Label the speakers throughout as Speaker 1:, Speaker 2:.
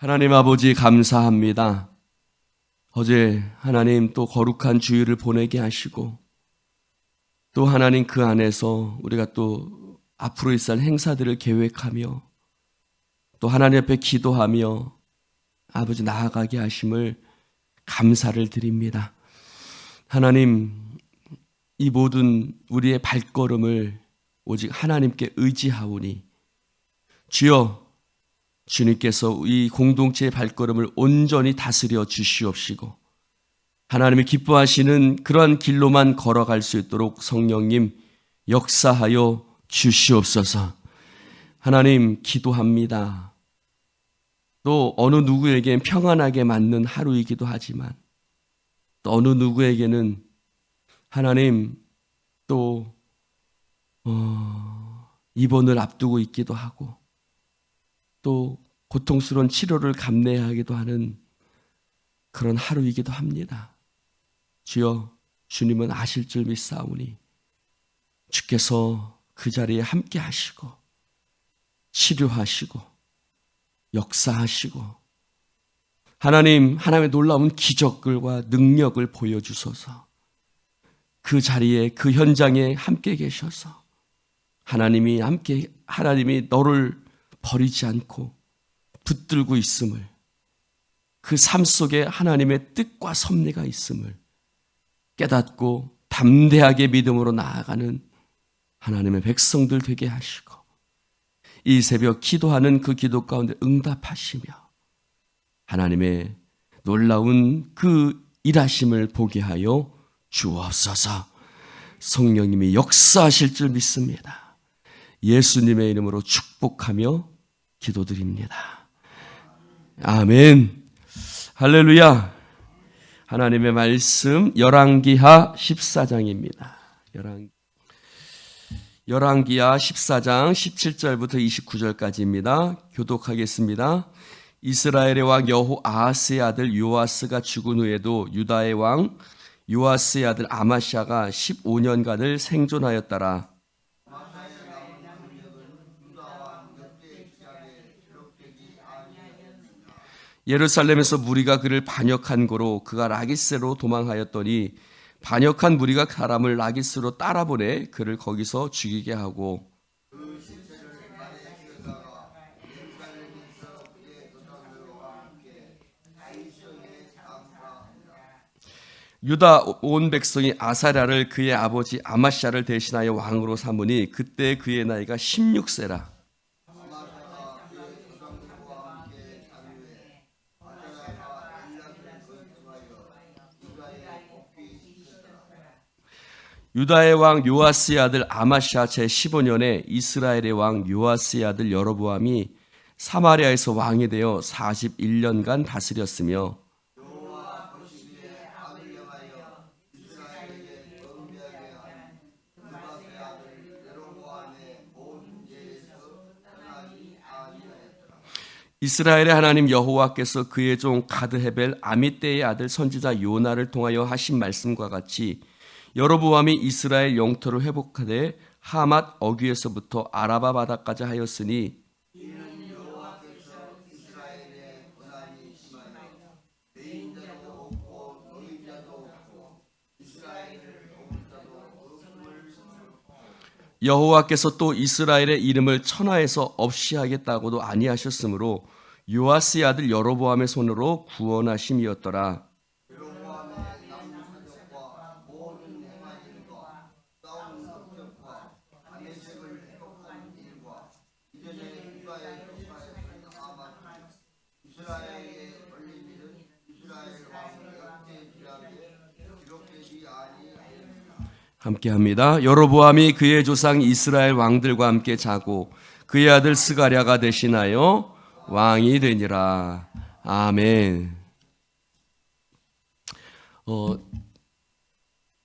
Speaker 1: 하나님 아버지 감사합니다. 어제 하나님 또 거룩한 주일을 보내게 하시고 또 하나님 그 안에서 우리가 또 앞으로 있을 행사들을 계획하며 또 하나님 앞에 기도하며 아버지 나아가게 하심을 감사를 드립니다. 하나님 이 모든 우리의 발걸음을 오직 하나님께 의지하오니 주여 주님께서 이 공동체의 발걸음을 온전히 다스려 주시옵시고 하나님이 기뻐하시는 그러한 길로만 걸어갈 수 있도록 성령님 역사하여 주시옵소서. 하나님 기도합니다. 또 어느 누구에겐 평안하게 맞는 하루이기도 하지만 또 어느 누구에게는 하나님 또 입원을 앞두고 있기도 하고 또 고통스러운 치료를 감내하기도 하는 그런 하루이기도 합니다. 주여 주님은 아실 줄 믿사오니 주께서 그 자리에 함께 하시고 치료하시고 역사하시고 하나님의 놀라운 기적들과 능력을 보여주소서. 그 자리에 그 현장에 함께 계셔서 하나님이 너를 버리지 않고 붙들고 있음을, 그 삶 속에 하나님의 뜻과 섭리가 있음을 깨닫고 담대하게 믿음으로 나아가는 하나님의 백성들 되게 하시고 이 새벽 기도하는 그 기도 가운데 응답하시며 하나님의 놀라운 그 일하심을 보게 하여 주옵소서. 성령님이 역사하실 줄 믿습니다. 예수님의 이름으로 축복하며 기도드립니다. 아멘. 할렐루야. 하나님의 말씀 열왕기하 14장입니다. 열왕기하 14장 17절부터 29절까지입니다. 교독하겠습니다. 이스라엘의 왕 여호아하스의 아들 요아스가 죽은 후에도 유다의 왕 요아스의 아들 아마샤가 15년간을 생존하였더라. 예루살렘에서 무리가 그를 반역한 고로 그가 라기스로 도망하였더니 반역한 무리가 사람을 라기스로 따라보내 그를 거기서 죽이게 하고 유다 온 백성이 아사랴를 그의 아버지 아마샤를 대신하여 왕으로 삼으니 그때 그의 나이가 16세라. 유다의 왕 요아스의 아들 아마샤 제15년에 이스라엘의 왕 요아스의 아들 여로보암이 사마리아에서 왕이 되어 41년간 다스렸으며 이스라엘의 하나님 여호와께서 그의 종 가드헤벨 아미떼의 아들 선지자 요나를 통하여 하신 말씀과 같이 여로보암이 이스라엘 영토를 회복하되 하맛 어귀에서부터 아라바 바다까지 하였으니 여호와께서 또 이스라엘의 이름을 천하에서 없이 하겠다고도 아니하셨으므로 요아스의 아들 여로보암의 손으로 구원하심이었더라. 함께합니다. 여로보암이 그의 조상 이스라엘 왕들과 함께 자고 그의 아들 스가랴가 대신하여 왕이 되니라. 아멘.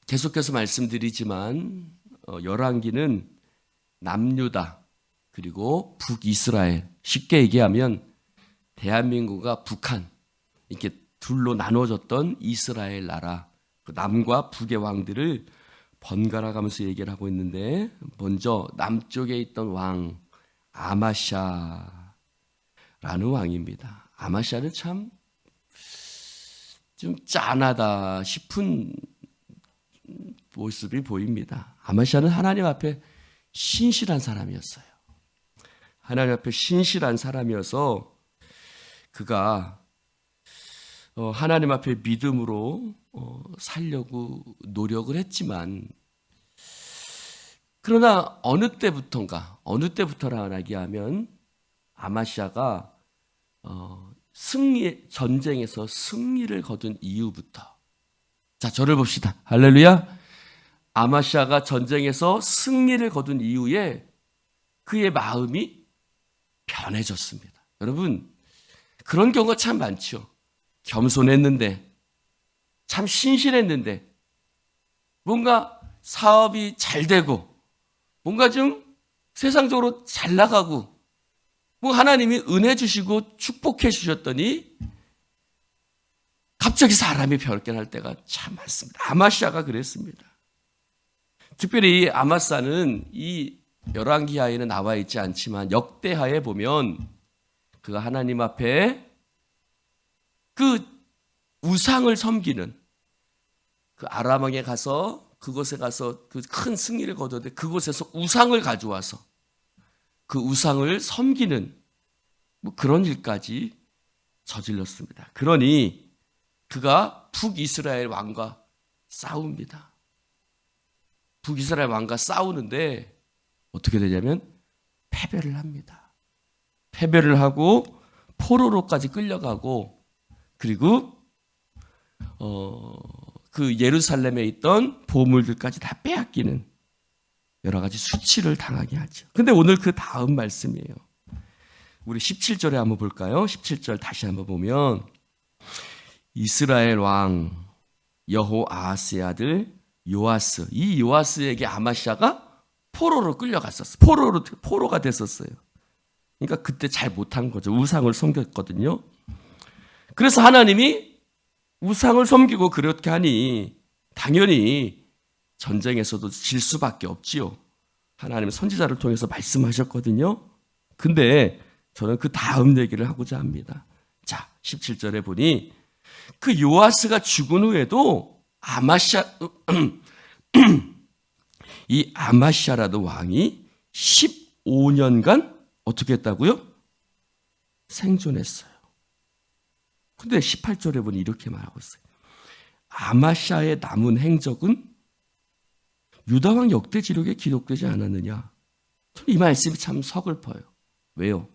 Speaker 1: 계속해서 말씀드리지만 열왕기는 남유다 그리고 북이스라엘, 쉽게 얘기하면 대한민국과 북한 이렇게 둘로 나눠졌던 이스라엘 나라, 그 남과 북의 왕들을 번갈아 가면서 얘기를 하고 있는데, 먼저 남쪽에 있던 왕 아마샤, 왕입니다. 아마시아는 참 좀 짠하다 싶은 모습이 보입니다. 아마시아는 하나님 앞에 신실한 사람이었어요. 하나님 앞에 신실한 사람이어서 그가 하나님 앞에 믿음으로 살려고 노력을 했지만, 그러나 어느 때부터라 이야기하면 아마시아가 전쟁에서 승리를 거둔 이후부터, 자, 저를 봅시다. 할렐루야. 아마시아가 전쟁에서 승리를 거둔 이후에 그의 마음이 변해졌습니다. 여러분, 그런 경우가 참 많죠. 겸손했는데, 참 신실했는데, 뭔가 사업이 잘 되고, 뭔가 좀 세상적으로 잘 나가고, 뭐 하나님이 은혜 주시고 축복해 주셨더니 갑자기 사람이 변할 때가 참 많습니다. 아마시아가 그랬습니다. 특별히 아마사는 이 열왕기하에는 나와 있지 않지만 역대하에 보면 그가 하나님 앞에 그 우상을 섬기는, 그 아람 왕에 가서 그곳에 가서 그 큰 승리를 거뒀는데 그곳에서 우상을 가져와서 그 우상을 섬기는 뭐 그런 일까지 저질렀습니다. 그러니 그가 북이스라엘 왕과 싸웁니다. 북이스라엘 왕과 싸우는데 어떻게 되냐면 패배를 합니다. 패배를 하고 포로로까지 끌려가고, 그리고 그 예루살렘에 있던 보물들까지 다 빼앗기는 여러 가지 수치를 당하게 하죠. 근데 오늘 그 다음 말씀이에요. 우리 17절에 한번 볼까요? 17절 다시 한번 보면 이스라엘 왕 여호아하스의 아들 요아스, 이 요아스에게 아마시아가 포로로 끌려갔었어요. 포로가 됐었어요. 그러니까 그때 잘 못한 거죠. 우상을 섬겼거든요. 그래서 하나님이 우상을 섬기고 그렇게 하니 당연히 전쟁에서도 질 수밖에 없지요. 하나님은 선지자를 통해서 말씀하셨거든요. 근데 저는 그 다음 얘기를 하고자 합니다. 자, 17절에 보니 그 요아스가 죽은 후에도 이 아마시아라는 왕이 15년간 어떻게 했다고요? 생존했어요. 근데 18절에 보니 이렇게 말하고 있어요. 아마시아의 남은 행적은 유다왕 역대지록에 기록되지 않았느냐. 이 말씀이 참 서글퍼요. 왜요?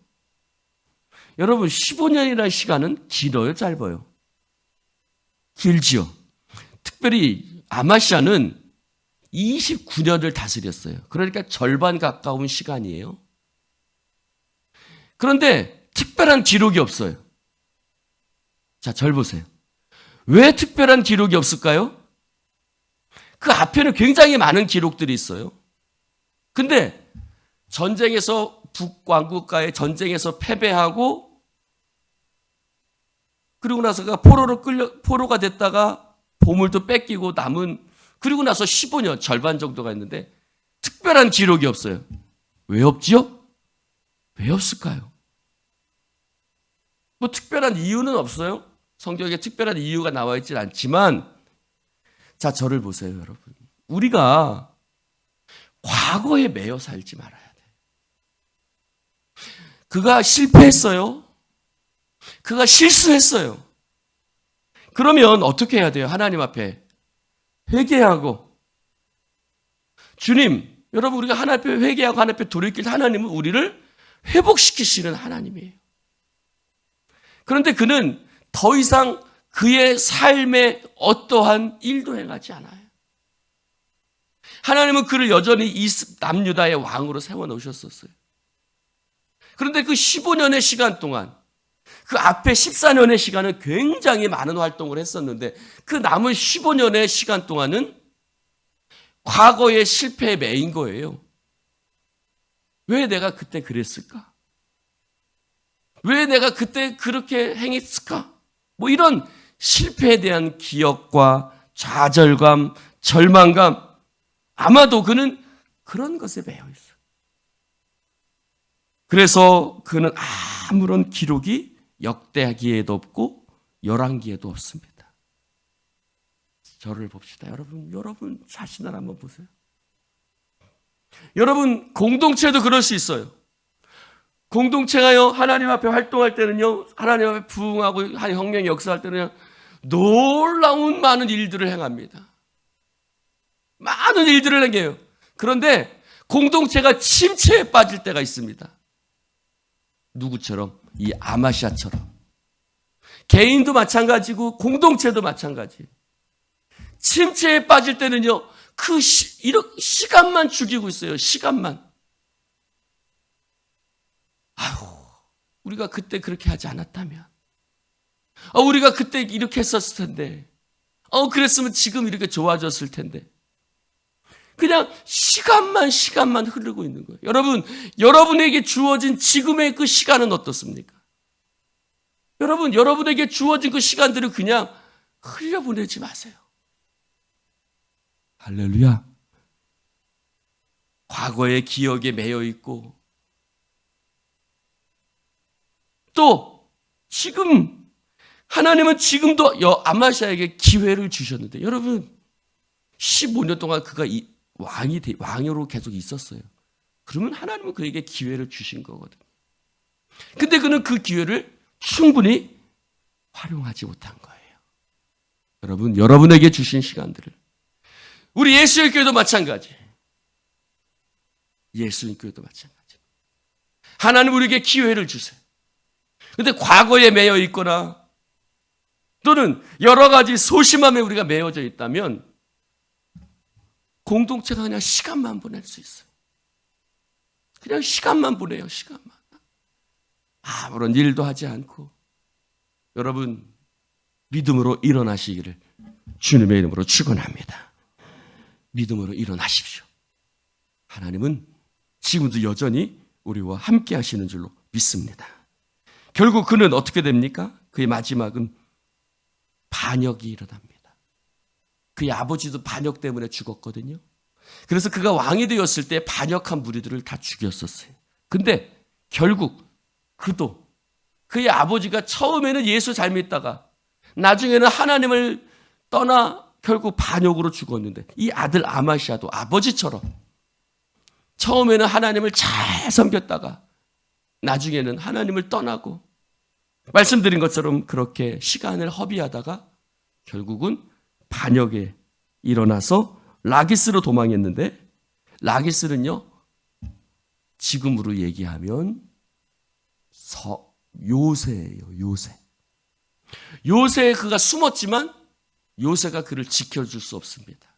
Speaker 1: 여러분, 15년이라는 시간은 길어요, 짧아요? 길지요. 특별히 아마시아는 29년을 다스렸어요. 그러니까 절반 가까운 시간이에요. 그런데 특별한 기록이 없어요. 자, 절 보세요. 왜 특별한 기록이 없을까요? 그 앞에는 굉장히 많은 기록들이 있어요. 근데 전쟁에서 북왕국과의 전쟁에서 패배하고, 그리고 나서가 포로가 됐다가 보물도 뺏기고 남은, 그리고 나서 15년 절반 정도가 있는데 특별한 기록이 없어요. 왜 없지요? 왜 없을까요? 뭐 특별한 이유는 없어요. 성경에 특별한 이유가 나와 있진 않지만, 자, 저를 보세요, 여러분. 우리가 과거에 매여 살지 말아야 돼. 그가 실패했어요. 그가 실수했어요. 그러면 어떻게 해야 돼요? 하나님 앞에 회개하고, 주님, 여러분, 우리가 하나님 앞에 회개하고 하나님 앞에 돌이킬 때 하나님은 우리를 회복시키시는 하나님이에요. 그런데 그는 더 이상 그의 삶에 어떠한 일도 행하지 않아요. 하나님은 그를 여전히 남유다의 왕으로 세워놓으셨었어요. 그런데 그 15년의 시간 동안, 그 앞에 14년의 시간은 굉장히 많은 활동을 했었는데 그 남은 15년의 시간 동안은 과거의 실패에 매인 거예요. 왜 내가 그때 그랬을까? 왜 내가 그때 그렇게 행했을까? 뭐 이런 실패에 대한 기억과 좌절감, 절망감, 아마도 그는 그런 것에 매여 있어요. 그래서 그는 아무런 기록이 역대기에도 없고 열왕기에도 없습니다. 저를 봅시다. 여러분 자신을 한번 보세요. 여러분 공동체도 그럴 수 있어요. 공동체가요, 하나님 앞에 활동할 때는요, 하나님 앞에 부흥하고 혁명 역사할 때는 놀라운 많은 일들을 행합니다. 많은 일들을 행해요. 그런데 공동체가 침체에 빠질 때가 있습니다. 누구처럼? 이 아마시아처럼. 개인도 마찬가지고 공동체도 마찬가지. 침체에 빠질 때는요, 그 시간만 죽이고 있어요. 시간만. 우리가 그때 그렇게 하지 않았다면, 우리가 그때 이렇게 했었을 텐데, 그랬으면 지금 이렇게 좋아졌을 텐데. 그냥 시간만 흐르고 있는 거예요. 여러분에게 주어진 지금의 그 시간은 어떻습니까? 여러분에게 주어진 그 시간들을 그냥 흘려보내지 마세요. 할렐루야. 과거의 기억에 매여 있고, 또 지금 하나님은 지금도 아마시아에게 기회를 주셨는데, 여러분 15년 동안 그가 왕으로 계속 있었어요. 그러면 하나님은 그에게 기회를 주신 거거든요. 근데 그는 그 기회를 충분히 활용하지 못한 거예요. 여러분에게 주신 시간들을, 우리 예수의 교회도 마찬가지. 예수의 교회도 마찬가지. 하나님 우리에게 기회를 주세요. 근데 과거에 매여 있거나 또는 여러 가지 소심함에 우리가 매여져 있다면 공동체가 그냥 시간만 보낼 수 있어요. 그냥 시간만 보내요. 시간만. 아무런 일도 하지 않고. 여러분 믿음으로 일어나시기를 주님의 이름으로 축원합니다. 믿음으로 일어나십시오. 하나님은 지금도 여전히 우리와 함께 하시는 줄로 믿습니다. 결국 그는 어떻게 됩니까? 그의 마지막은 반역이 일어납니다. 그의 아버지도 반역 때문에 죽었거든요. 그래서 그가 왕이 되었을 때 반역한 무리들을 다 죽였었어요. 근데 결국 그도 그의 아버지가 처음에는 예수 잘 믿다가 나중에는 하나님을 떠나 결국 반역으로 죽었는데, 이 아들 아마시아도 아버지처럼 처음에는 하나님을 잘 섬겼다가 나중에는 하나님을 떠나고, 말씀드린 것처럼 그렇게 시간을 허비하다가 결국은 반역에 일어나서 라기스로 도망했는데, 라기스는요 지금으로 얘기하면 요새예요. 요새에 그가 숨었지만 요새가 그를 지켜줄 수 없습니다.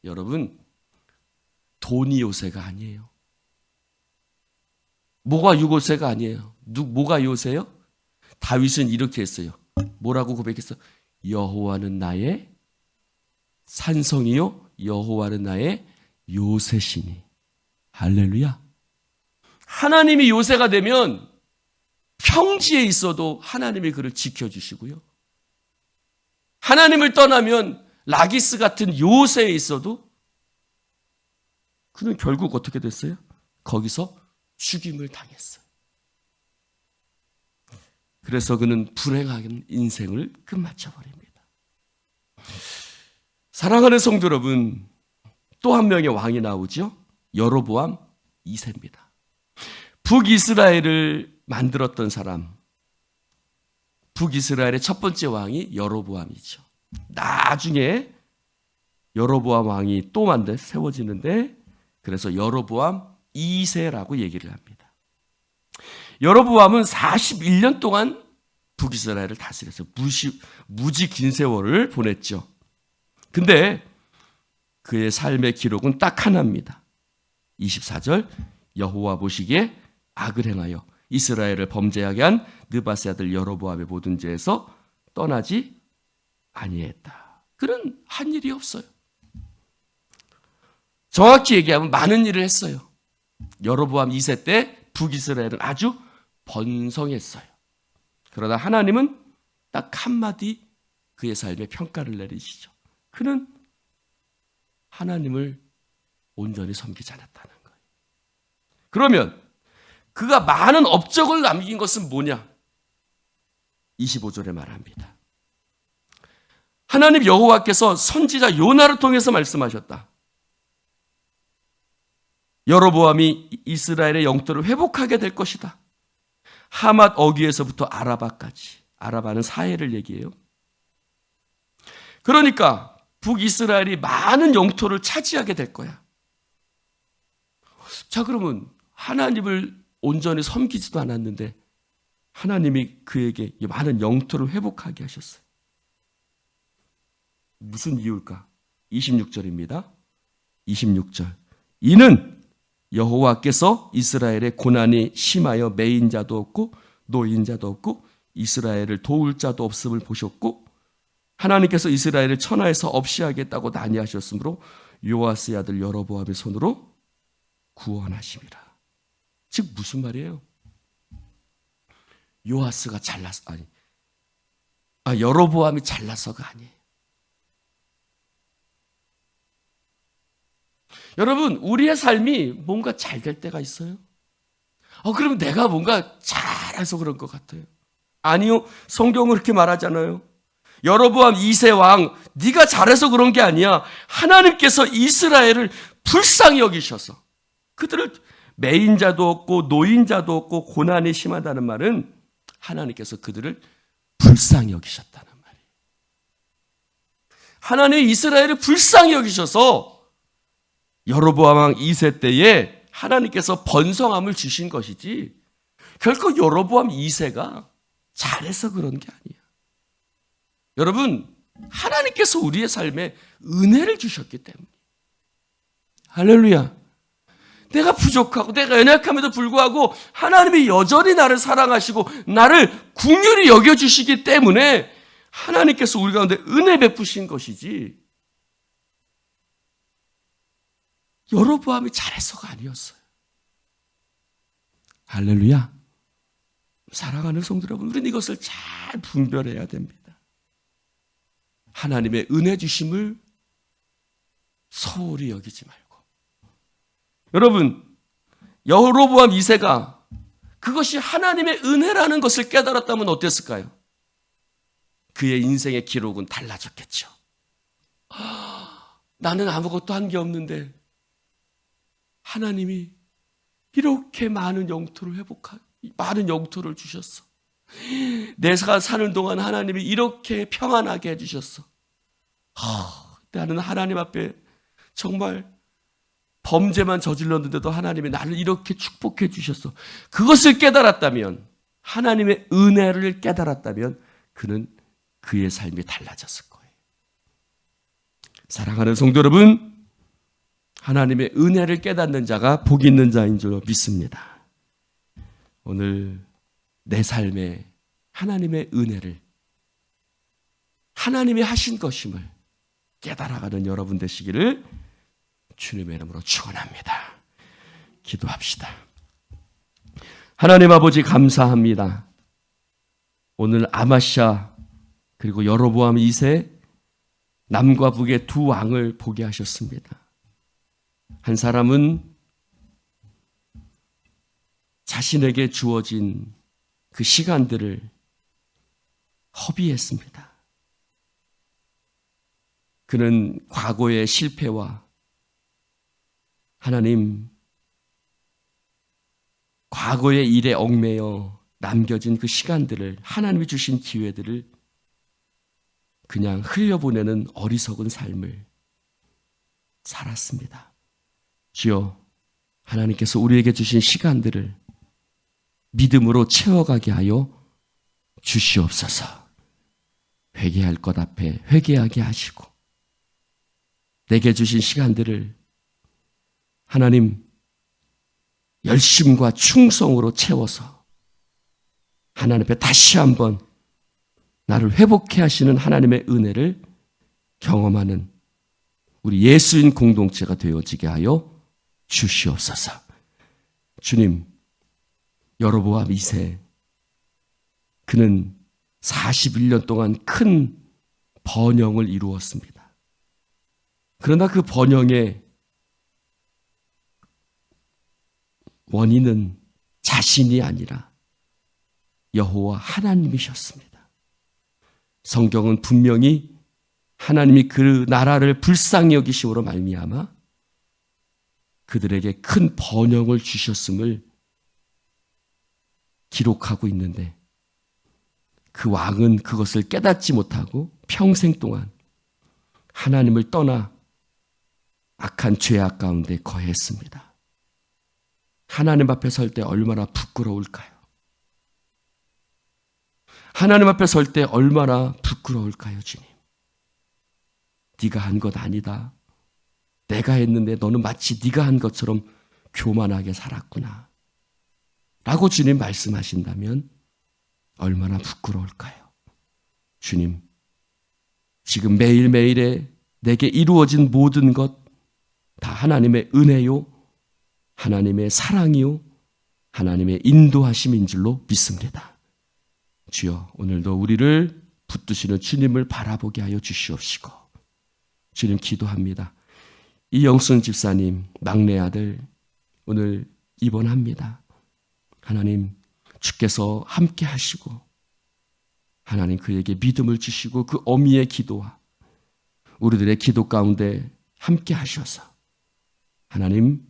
Speaker 1: 여러분 돈이 요새가 아니에요. 뭐가 요새가 아니에요. 뭐가 요새요? 다윗은 이렇게 했어요. 뭐라고 고백했어? 여호와는 나의 산성이요, 여호와는 나의 요새시니. 할렐루야. 하나님이 요새가 되면 평지에 있어도 하나님이 그를 지켜주시고요, 하나님을 떠나면 라기스 같은 요새에 있어도 그는 결국 어떻게 됐어요? 거기서 죽임을 당했어요. 그래서 그는 불행한 인생을 끝마쳐버립니다. 사랑하는 성도 여러분, 또 한 명의 왕이 나오죠. 여로보암 2세입니다. 북이스라엘을 만들었던 사람, 북이스라엘의 첫 번째 왕이 여로보암이죠. 나중에 여로보암 왕이 또 세워지는데, 그래서 여로보암 2세라고 얘기를 합니다. 여로보암은 41년 동안 북이스라엘을 다스려서 무지 긴 세월을 보냈죠. 근데 그의 삶의 기록은 딱 하나입니다. 24절, 여호와 보시기에 악을 행하여 이스라엘을 범죄하게 한 느바세 아들 여로보암의 모든 죄에서 떠나지 아니했다. 그는 한 일이 없어요. 정확히 얘기하면 많은 일을 했어요. 여로보암 2세 때 북이스라엘은 아주 번성했어요. 그러나 하나님은 딱 한마디 그의 삶에 평가를 내리시죠. 그는 하나님을 온전히 섬기지 않았다는 거예요. 그러면 그가 많은 업적을 남긴 것은 뭐냐? 25절에 말합니다. 하나님 여호와께서 선지자 요나를 통해서 말씀하셨다. 여로보암이 이스라엘의 영토를 회복하게 될 것이다. 하맛 어귀에서부터 아라바까지. 아라바는 사해를 얘기해요. 그러니까 북이스라엘이 많은 영토를 차지하게 될 거야. 자, 그러면 하나님을 온전히 섬기지도 않았는데 하나님이 그에게 많은 영토를 회복하게 하셨어요. 무슨 이유일까? 26절입니다. 26절. 이는 여호와께서 이스라엘의 고난이 심하여 매인 자도 없고 노인 자도 없고 이스라엘을 도울 자도 없음을 보셨고 하나님께서 이스라엘을 천하에서 없이 하겠다고 난리하셨으므로 요아스의 아들 여로보암의 손으로 구원하심이라. 즉 무슨 말이에요? 요아스가 잘나서 여로보암이 잘나서가 아니에요. 여러분, 우리의 삶이 뭔가 잘 될 때가 있어요. 그럼 내가 뭔가 잘해서 그런 것 같아요. 아니요, 성경은 그렇게 말하잖아요. 여로보암 2세 왕, 네가 잘해서 그런 게 아니야. 하나님께서 이스라엘을 불쌍히 여기셔서 그들을 매인자도 없고 노인자도 없고 고난이 심하다는 말은 하나님께서 그들을 불쌍히 여기셨다는 말이에요. 하나님이 이스라엘을 불쌍히 여기셔서 여로보암 왕 2세 때에 하나님께서 번성함을 주신 것이지 결코 여로보암 2세가 잘해서 그런 게 아니야. 여러분, 하나님께서 우리의 삶에 은혜를 주셨기 때문에. 할렐루야. 내가 부족하고 내가 연약함에도 불구하고 하나님이 여전히 나를 사랑하시고 나를 긍휼히 여겨주시기 때문에 하나님께서 우리 가운데 은혜 베푸신 것이지 여로보암이 잘해서가 아니었어요. 할렐루야. 사랑하는 성도 여러분, 우리는 이것을 잘 분별해야 됩니다. 하나님의 은혜 주심을 소홀히 여기지 말고. 여러분, 여로보암 2세가 그것이 하나님의 은혜라는 것을 깨달았다면 어땠을까요? 그의 인생의 기록은 달라졌겠죠. 나는 아무것도 한 게 없는데 하나님이 이렇게 많은 영토를 많은 영토를 주셨어. 내가 사는 동안 하나님이 이렇게 평안하게 해주셨어. 나는 하나님 앞에 정말 범죄만 저질렀는데도 하나님이 나를 이렇게 축복해 주셨어. 그것을 깨달았다면, 하나님의 은혜를 깨달았다면 그는 그의 삶이 달라졌을 거예요. 사랑하는 성도 여러분, 하나님의 은혜를 깨닫는 자가 복 있는 자인 줄 믿습니다. 오늘 내 삶에 하나님의 은혜를, 하나님이 하신 것임을 깨달아가는 여러분 되시기를 주님의 이름으로 축원합니다. 기도합시다. 하나님 아버지 감사합니다. 오늘 아마시아 그리고 여로보암 2세 남과 북의 두 왕을 보게 하셨습니다. 한 사람은 자신에게 주어진 그 시간들을 허비했습니다. 그는 과거의 실패와 하나님, 과거의 일에 얽매여 남겨진 그 시간들을, 하나님이 주신 기회들을 그냥 흘려보내는 어리석은 삶을 살았습니다. 주여, 하나님께서 우리에게 주신 시간들을 믿음으로 채워가게 하여 주시옵소서. 회개할 것 앞에 회개하게 하시고 내게 주신 시간들을 하나님 열심과 충성으로 채워서 하나님 앞에 다시 한번 나를 회복해 하시는 하나님의 은혜를 경험하는 우리 예수인 공동체가 되어지게 하여 주시옵소서. 주님, 여로보암 2세, 그는 41년 동안 큰 번영을 이루었습니다. 그러나 그 번영의 원인은 자신이 아니라 여호와 하나님이셨습니다. 성경은 분명히 하나님이 그 나라를 불쌍히 여기심으로 말미암아 그들에게 큰 번영을 주셨음을 기록하고 있는데 그 왕은 그것을 깨닫지 못하고 평생 동안 하나님을 떠나 악한 죄악 가운데 거했습니다. 하나님 앞에 설 때 얼마나 부끄러울까요? 하나님 앞에 설 때 얼마나 부끄러울까요, 주님? 네가 한 것 아니다. 내가 했는데 너는 마치 네가 한 것처럼 교만하게 살았구나. 라고 주님 말씀하신다면 얼마나 부끄러울까요? 주님, 지금 매일매일에 내게 이루어진 모든 것 다 하나님의 은혜요, 하나님의 사랑이요, 하나님의 인도하심인 줄로 믿습니다. 주여, 오늘도 우리를 붙드시는 주님을 바라보게 하여 주시옵시고, 주님 기도합니다. 이영순 집사님 막내 아들 오늘 입원합니다. 하나님, 주께서 함께 하시고 하나님 그에게 믿음을 주시고 그 어미의 기도와 우리들의 기도 가운데 함께 하셔서 하나님,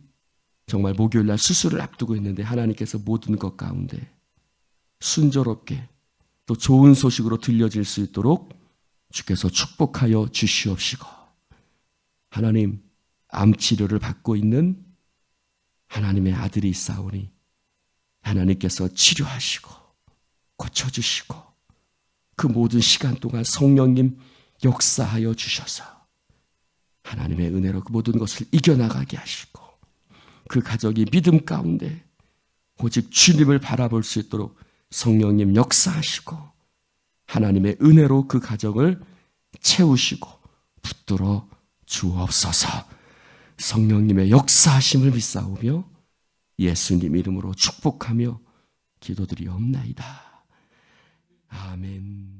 Speaker 1: 정말 목요일날 수술을 앞두고 있는데 하나님께서 모든 것 가운데 순조롭게 또 좋은 소식으로 들려질 수 있도록 주께서 축복하여 주시옵시고, 하나님, 암 치료를 받고 있는 하나님의 아들이 있사오니 하나님께서 치료하시고 고쳐주시고 그 모든 시간 동안 성령님 역사하여 주셔서 하나님의 은혜로 그 모든 것을 이겨나가게 하시고 그 가족이 믿음 가운데 오직 주님을 바라볼 수 있도록 성령님 역사하시고 하나님의 은혜로 그 가정을 채우시고 붙들어 주옵소서. 성령님의 역사하심을 믿사오며 예수님 이름으로 축복하며 기도드리옵나이다. 아멘.